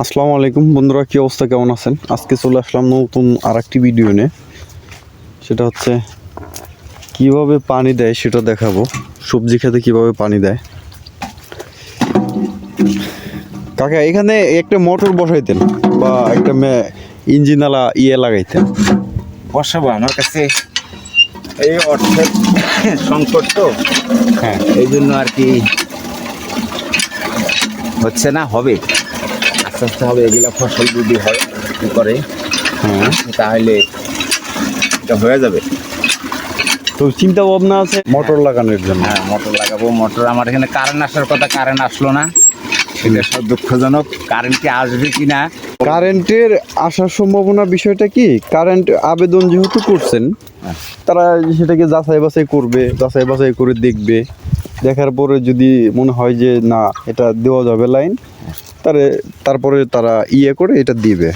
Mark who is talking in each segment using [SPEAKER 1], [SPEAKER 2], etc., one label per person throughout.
[SPEAKER 1] আসসালামু আলাইকুম বন্ধুরা, কি অবস্থা, কেমন আছেন? আজকে চলে আসলাম নতুন আরেকটি ভিডিও নিয়ে। সেটা হচ্ছে কিভাবে পানি দেয় সেটা দেখাবো। সবজি খেতে কিভাবে পানি দেয়। কাকা, এখানে একটা মোটর বসাইতেন বা একটা ইঞ্জিনালা লাগাইতেন।
[SPEAKER 2] বসাবো, আমার কাছে এই অর্থের সংকট তো,
[SPEAKER 1] হ্যাঁ,
[SPEAKER 2] এই জন্য আর কি হচ্ছে না। হবে, আস্তে আস্তে হবে। এগুলো ফসল যদি হয় কি করে,
[SPEAKER 1] হ্যাঁ,
[SPEAKER 2] তাহলে এটা হয়ে যাবে।
[SPEAKER 1] তো চিন্তা ভাবনা আছে মোটর লাগানোর জন্য।
[SPEAKER 2] হ্যাঁ, মোটর লাগাবো। মোটর আমার এখানে কারেন্ট আসার কথা, কারেন্ট আসলো না। সেটা সব দুঃখজনক। কারেন্ট কি আসবে কি না,
[SPEAKER 1] কারেন্টের আসার সম্ভাবনা বিষয়টা কি, কারেন্ট আবেদন যেহেতু করছেন, তারা সেটাকে যাচাই বাছাই করবে, যাচাই বাছাই করে দেখবে। দেখার পরে যদি মনে হয় যে না, এটা দেওয়া যাবে লাইন, তারপরে তারা করে এটা দিবে।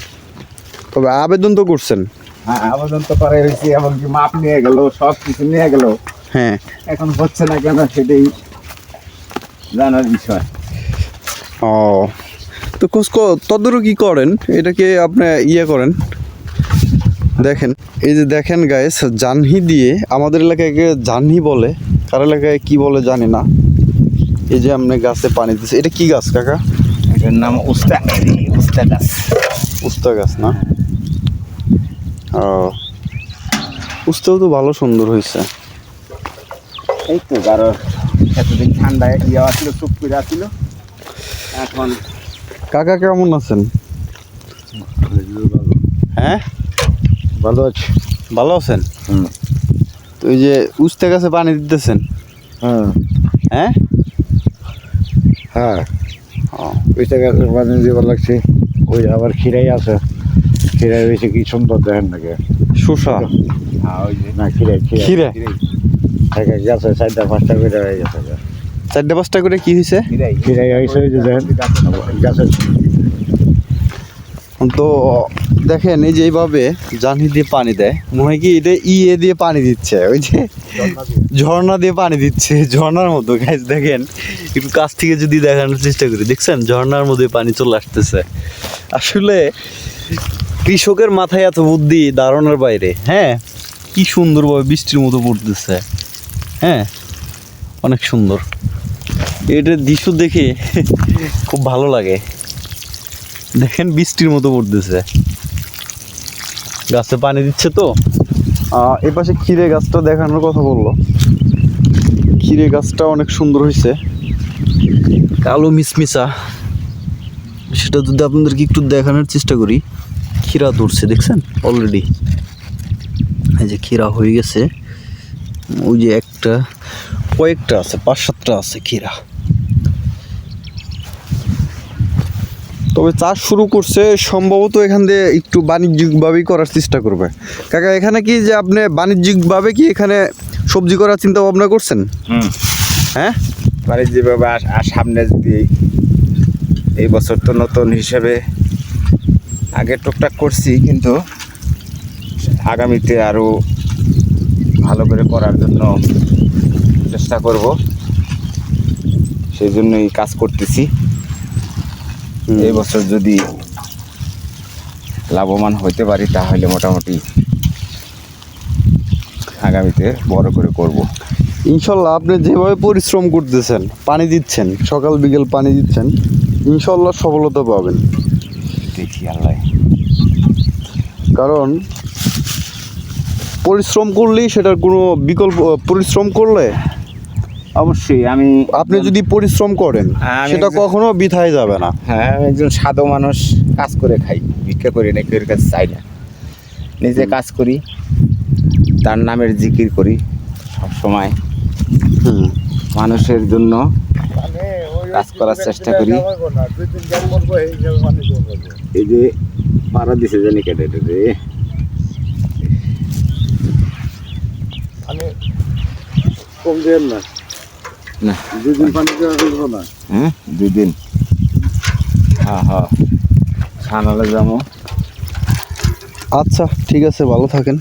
[SPEAKER 1] তবে আবেদন তো করছেন।
[SPEAKER 2] হ্যাঁ, আবেদন তো করা হয়েছে, এমনকি মাপ নিয়ে গেল, সব কিছু নিয়ে গেল।
[SPEAKER 1] হ্যাঁ,
[SPEAKER 2] এখন হচ্ছে না কেন সেটাই জানার বিষয়।
[SPEAKER 1] ও, তো তদারকি করেন, এটাকে আপনি করেন। দেখেন, এই যে দেখেন গাইস, জানহি দিয়ে, আমাদের এলাকায় জানহি বলে, কার এলাকায় কি বলে জানি না। এই যে আপনি গাছে পানি দিচ্ছে, এটা কি গাছ কাকা?
[SPEAKER 2] এটার নাম উস্তা গাছ।
[SPEAKER 1] উস্তা গাছ না? ও, উস্তাও তো ভালো সুন্দর হয়েছে।
[SPEAKER 2] এই তো কারো এতদিন ঠান্ডায় ছিল, চুপ করে আসছিল। এখন
[SPEAKER 1] কাকা কেমন আছেন? হ্যাঁ,
[SPEAKER 2] ভালো আছে।
[SPEAKER 1] ভালো আছেন? তো এই যে উস্তা গাছে পানি দিতেছেন? হ্যাঁ,
[SPEAKER 2] হ্যাঁ, উস্তা গাছের পানি দেওয়া লাগছে। ওই আবার খিরাই আছে, খিরাই হয়েছে কি সুন্দর, দেখেন নাকি
[SPEAKER 1] শসা?
[SPEAKER 2] না, খিরাই
[SPEAKER 1] খিরা?
[SPEAKER 2] এক এক গাছে 4-5টা করে হয়ে গেছে।
[SPEAKER 1] 4-5টা করে কি হয়েছে?
[SPEAKER 2] খিরাই হয়েছে, ওই যে দেখেন গাছের।
[SPEAKER 1] তো দেখেন, এই যে এইভাবে জানি দিয়ে পানি দেয়, মনে হয় কি এটা দিয়ে পানি দিচ্ছে, ওই যে ঝর্ণা দিয়ে পানি দিচ্ছে, ঝর্ণার মতো। গাইস দেখেন, একটু কাছ থেকে যদি দেখানোর চেষ্টা করি, দেখছেন ঝর্ণার মধ্যে পানি চলে আসতেছে। আসলে কৃষকের মাথায় এত বুদ্ধি ধারণার বাইরে। হ্যাঁ, কি সুন্দরভাবে বৃষ্টির মতো পড়তেছে। হ্যাঁ, অনেক সুন্দর। এটার দৃশ্য দেখে খুব ভালো লাগে। দেখেন, বৃষ্টির মতো পড়তেছে, গাছে পানি দিচ্ছে। তো এ পাশে ক্ষীরে গাছটা দেখানোর কথা বললো। ক্ষীরে গাছটা অনেক সুন্দর হয়েছে, কালো মিসমিসা। সেটা যদি আপনাদেরকে একটু দেখানোর চেষ্টা করি, ক্ষীরা ধরছে, দেখছেন অলরেডি। এই যে ক্ষীরা হয়ে গেছে, ওই যে কয়েকটা আছে, 5-7টা আছে ক্ষীরা। তবে চাষ শুরু করছে, সম্ভবত এখান দিয়ে একটু বাণিজ্যিকভাবেই করার চেষ্টা করবে। কাকা, এখানে কি যে আপনি বাণিজ্যিকভাবে কি এখানে সবজি করার চিন্তা ভাবনা করছেন? হ্যাঁ,
[SPEAKER 2] বাণিজ্যিকভাবে সামনে যদি এই বছর তো নতুন হিসেবে আগে টুকটাক করছি, কিন্তু আগামীতে আরও ভালো করে করার জন্য চেষ্টা করব। সেই জন্যই কাজ করতেছি। এই বছর যদি লাভবান হইতে পারি, তাহলে মোটামুটি আগামীতে বড় করে করব।
[SPEAKER 1] ইনশাল্লাহ। আপনি যেভাবে পরিশ্রম করতেছেন, পানি দিচ্ছেন, সকাল বিকেল পানি দিচ্ছেন, ইনশাল্লাহ সফলতা পাবেন।
[SPEAKER 2] দেখি আল্লাহ।
[SPEAKER 1] কারণ পরিশ্রম করলেই সেটার কোনো বিকল্প, পরিশ্রম করলে
[SPEAKER 2] অবশ্যই
[SPEAKER 1] আপনি যদি পরিশ্রম করেন, সেটা কখনো বৃথায় যাবে না।
[SPEAKER 2] হ্যাঁ, আমি একজন সাধু মানুষ, কাজ করে খাই, ভিক্ষা করি না, কেউ কাছে চাই না। নিজে কাজ করি, তার নামের জিকির করি সবসময়, মানুষের জন্য কাজ করার চেষ্টা করি। এই যে পাড়া দিছে জানি কেটে রে,
[SPEAKER 3] কম দেন না,
[SPEAKER 2] না
[SPEAKER 3] 2 দিন পানি দেওয়া যাবে না।
[SPEAKER 2] হ্যাঁ, 2 দিন। হ্যাঁ, খানালে যাবো।
[SPEAKER 1] আচ্ছা, ঠিক আছে, ভালো থাকেন।